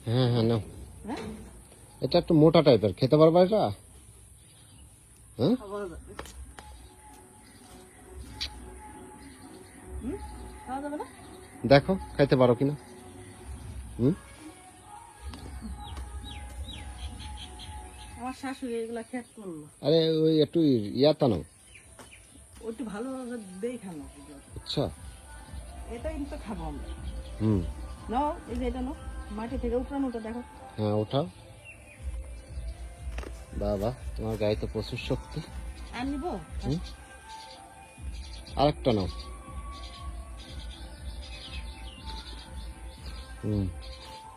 হ্যাঁ হ্যাঁ নাও। হ্যাঁ এটা একটু মোটা টাইপের, খেতে পারবা এটা? হ্যাঁ খাওয়া যাবে। খাওয়া যাবে না? দেখো খাইতে পারো কিনা। আমার শাশুড়ি এগুলা খেত করলো, আরে ওই একটু ইয়াতা নাও। ওইটু ভালোভাবে দেই খানো। আচ্ছা। এটা কিন্তু খাবো আমরা। হুম। নাও, এই যে এটা নাও, মাটি থেকে উঠানোটা দেখো। হ্যাঁ ওঠাও। বাবা তোমার গায়ে তো প্রচুর শক্তি। আর নিবো? আরেকটা নাও।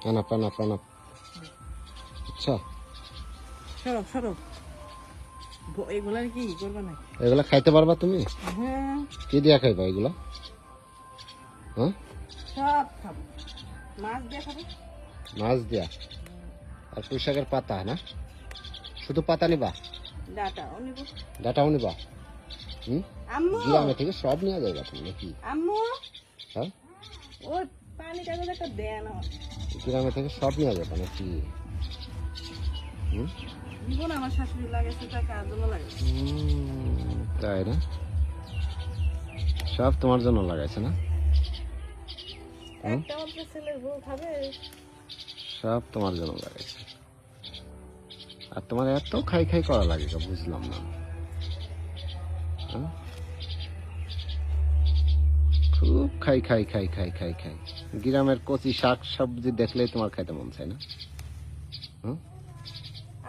আনাপ আনাপ আনাপ। আচ্ছা সরো সরো, এগুলা কি করবে না? এগুলা খাইতে পারবা তুমি? হ্যাঁ কি দিয়া খাইবা এগুলা? হ্যাঁ সব খাবো। মাছ দিয়ে খাবো। মাছ দিয়া আর পুঁই শাকের পাতা না? শুধু পাতা নিবা? ডাটাও নিবো। ডাটাও নিবা? আম্মু গ্রামে থেকে সব নিয়ে যাইবা তুমি নাকি? আম্মু হ্যাঁ ওই পানিটা যদি একটা দেন আমার। গ্রামে থেকে সব নিয়ে যাবা নাকি? দিব না, আমার শাশুড়ি লাগাইছে টাকা আর জন্য লাগাইছে। তাই না? সব তোমার জন্য লাগাইছে না? একটা মাত্র ছেলের বউ খাবে। সব তোমার জন্য লাগাইছে। আর তোমার এত খাই খাই করা লাগে বুঝলাম না। খুব খাই খাই খাই খাই খাই খাই। গ্রামের কচি শাক সবজি দেখলেই তোমার খাইতে মন চায় না?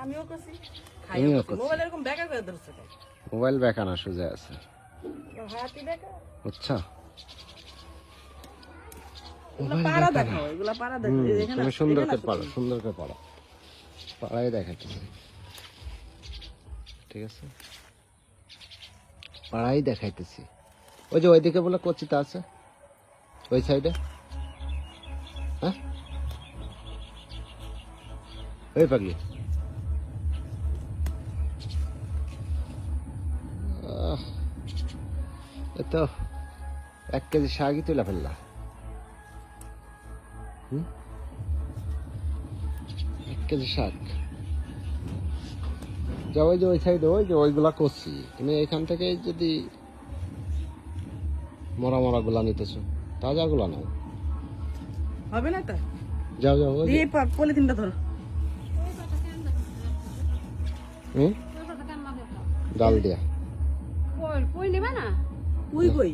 আমিও করছি, তুমিও করছো। মোবাইল এরকম বেকার করে ধরছে। মোবাইল বেকানা সোজা আছে। হাতি বেকার। আচ্ছা এগুলা পাড়া দেখো, এগুলা পাড়া দেখো। এখানে তুমি সুন্দর করে পারো, সুন্দর করে পারো। পাড়াই দেখাইতেছি, ঠিক আছে? পাড়াই দেখাইতেছি। ওই যে ওইদিকে বলে কচিটা আছে, ওই সাইডে। হ্যাঁ ওই পাগলি। তো 1 কেজি শাকই তুলে ফেললা। 1 কেজি শাক। যা ওই যে ওই সাইডে ওই যে ওইগুলা করছি, তুমি এখান থেকে যদি মরা মরা গুলা নিতেছো, তাজা গুলা নাও। হবে না তো? যাও যাও ওই যে। এই পলিথিনটা ধরো। ডাল দিয়া। কই নেবা না? পুই কই?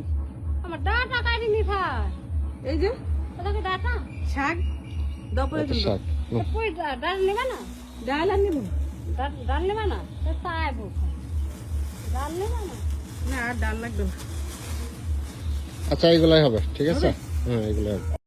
আমার ডাটা কাটি নি খায়। এই যে ওটাকে ডাটা? শাক দাও, কত পলিথিন দাও। শাক? কই ডাল নেবা না? ডাল আর নিবো ডাল নেবা না? তাই ভুল। ডাল নেবা না? না, আর ডাল লাগবে না। আচ্ছা এগুলাই হবে, ঠিক আছে? হ্যাঁ এগুলাই হবে।